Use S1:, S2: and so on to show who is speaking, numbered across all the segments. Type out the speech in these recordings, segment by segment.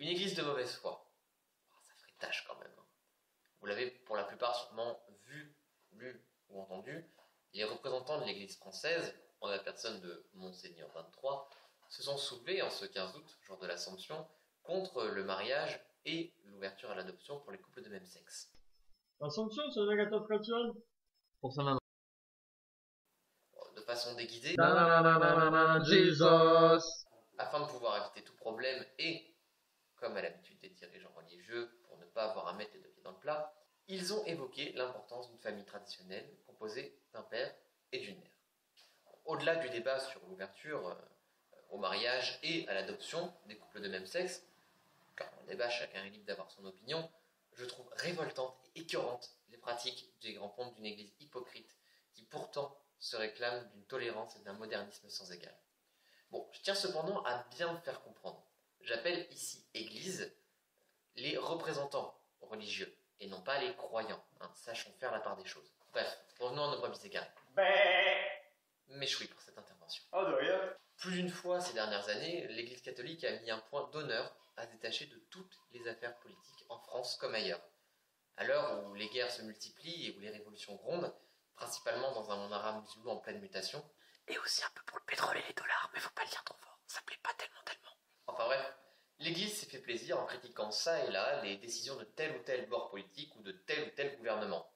S1: Une église de mauvaise foi, ça ferait tâche quand même. Vous l'avez pour la plupart sûrement vu, lu ou entendu, les représentants de l'église française, en la personne de Monseigneur 23, se sont soulevés en ce 15 août, jour de l'Assomption, contre le mariage et l'ouverture à l'adoption pour les couples de même sexe.
S2: L'Assomption, c'est la catastrophe chrétienne.
S3: Pour sa maman.
S1: De façon déguisée,
S3: Jesus.
S1: afin de pouvoir éviter tout problème et, comme à l'habitude des dirigeants religieux, pour ne pas avoir à mettre les deux pieds dans le plat, ils ont évoqué l'importance d'une famille traditionnelle composée d'un père et d'une mère. Au-delà du débat sur l'ouverture au mariage et à l'adoption des couples de même sexe, car dans le débat chacun est libre d'avoir son opinion, je trouve révoltantes et écœurantes les pratiques des grands pontes d'une église hypocrite qui pourtant se réclame d'une tolérance et d'un modernisme sans égal. Bon, je tiens cependant à bien me faire comprendre. J'appelle ici église les représentants religieux et non pas les croyants. Sachons faire la part des choses. Bref, revenons à nos brebis égarées. M'échouis pour cette intervention.
S2: Oh, de rien.
S1: Plus d'une fois ces dernières années, l'Église catholique a mis un point d'honneur à se détacher de toutes les affaires politiques en France comme ailleurs. À l'heure où les guerres se multiplient et où les révolutions grondent, principalement dans un monde arabe musulman en pleine mutation, et aussi un peu pour le pétrole et les dollars, mais faut pas le dire trop fort, ça plaît pas tellement. Enfin bref, l'Église s'est fait plaisir en critiquant ça et là les décisions de tel ou tel bord politique ou de tel ou tel gouvernement.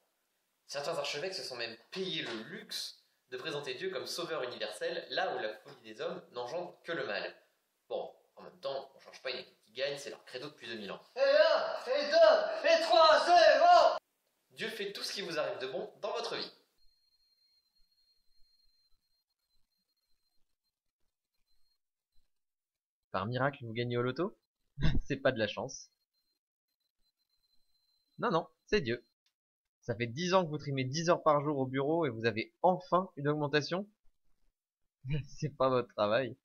S1: Certains archevêques se sont même payé le luxe de présenter Dieu comme sauveur universel, là où la folie des hommes n'engendre que le mal. Bon, en même temps, on change pas une équipe qui gagne, c'est leur credo depuis 2000 ans.
S2: Et 1, et 2, et 3, c'est bon.
S1: Dieu fait tout ce qui vous arrive de bon dans votre vie.
S3: Par miracle, vous gagnez au loto? C'est pas de la chance. Non, c'est Dieu. Ça fait 10 ans que vous trimez 10 heures par jour au bureau et vous avez enfin une augmentation? C'est pas votre travail.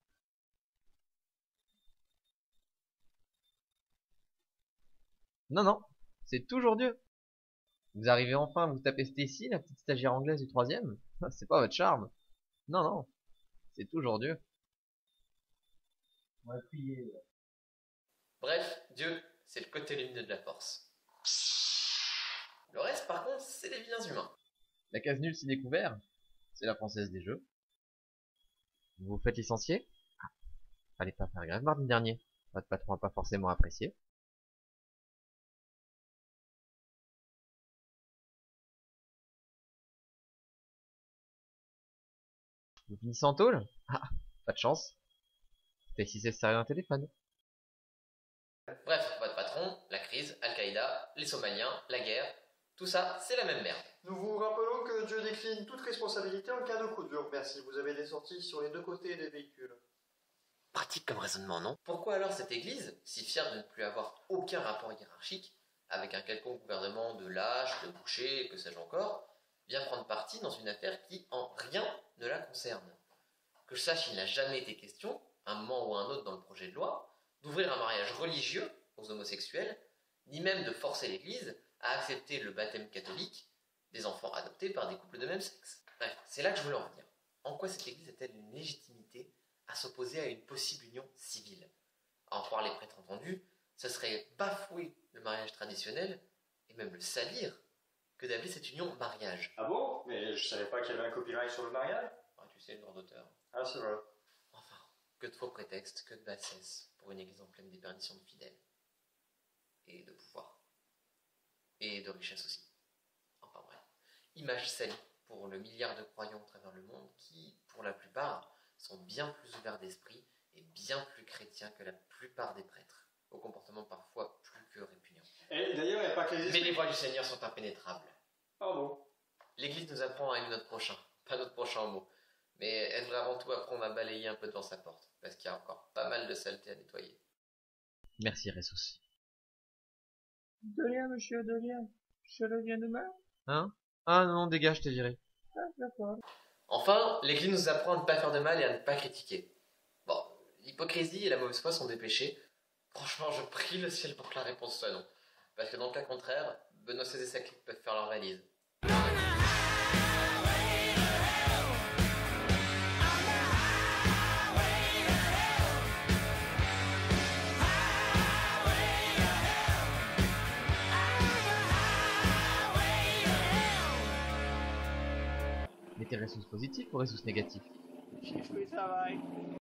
S3: Non, c'est toujours Dieu. Vous arrivez enfin à vous taper Stacy, la petite stagiaire anglaise du 3e? C'est pas votre charme. Non, c'est toujours Dieu.
S2: On va prier.
S1: Bref, Dieu, c'est le côté lumineux de la force. Le reste, par contre, c'est les vilains humains.
S3: La case nulle s'est découvert. C'est la française des jeux. Vous vous faites licencier? Fallait pas faire grève mardi dernier. Votre patron n'a pas forcément apprécié. Vous finissez en tôle? Pas de chance. Stacy s'est servi un téléphone.
S1: Bref, votre patron, la crise, Al-Qaïda, les Somaliens, la guerre, tout ça, c'est la même merde.
S2: Nous vous rappelons que Dieu décline toute responsabilité en cas de coup dur. Merci, vous avez des sorties sur les deux côtés des véhicules.
S1: Pratique comme raisonnement, non? Pourquoi alors cette église, si fière de ne plus avoir aucun rapport hiérarchique avec un quelconque gouvernement de lâches, de bouchers, que sais-je encore, vient prendre parti dans une affaire qui en rien ne la concerne? Que je sache, il n'a jamais été question, à un moment ou à un autre dans le projet de loi, d'ouvrir un mariage religieux aux homosexuels, ni même de forcer l'Église à accepter le baptême catholique des enfants adoptés par des couples de même sexe. Bref, c'est là que je voulais en venir. En quoi cette Église a-t-elle une légitimité à s'opposer à une possible union civile? À en croire les prêtres entendus, ce serait bafouer le mariage traditionnel et même le salir que d'appeler cette union mariage.
S2: Ah bon? Mais je savais pas qu'il y avait un copyright sur le mariage.
S1: Ah, tu sais, le droit d'auteur.
S2: Ah, c'est vrai.
S1: Enfin, que de faux prétextes, que de bassesse pour une église en pleine déperdition de fidèles. Et de pouvoir. Et de richesse aussi. Enfin bref. Image salie pour le milliard de croyants à travers le monde qui, pour la plupart, sont bien plus ouverts d'esprit et bien plus chrétiens que la plupart des prêtres, au comportement parfois plus que répugnant.
S2: Et d'ailleurs, il n'y a pas que les
S1: Mais les voies du Seigneur sont impénétrables.
S2: Pardon.
S1: L'Église nous apprend à aimer notre prochain, pas notre prochain homo. Mais elle devrait avant tout apprendre à balayer un peu devant sa porte, parce qu'il y a encore pas mal de saleté à nettoyer.
S3: Merci, Ressus.
S4: De rien, monsieur, de rien. Je reviens demain.
S3: Hein? Ah non, dégage, t'es viré.
S4: Ah, d'accord.
S1: Enfin, l'Église nous apprend à ne pas faire de mal et à ne pas critiquer. Bon, l'hypocrisie et la mauvaise foi sont des péchés. Franchement, je prie le ciel pour que la réponse soit non. Parce que dans le cas contraire, Benoît XVI et sa clique peuvent faire leur valise.
S3: Mettez ressources positives ou ressources négatives.
S4: Chiffre, ça va.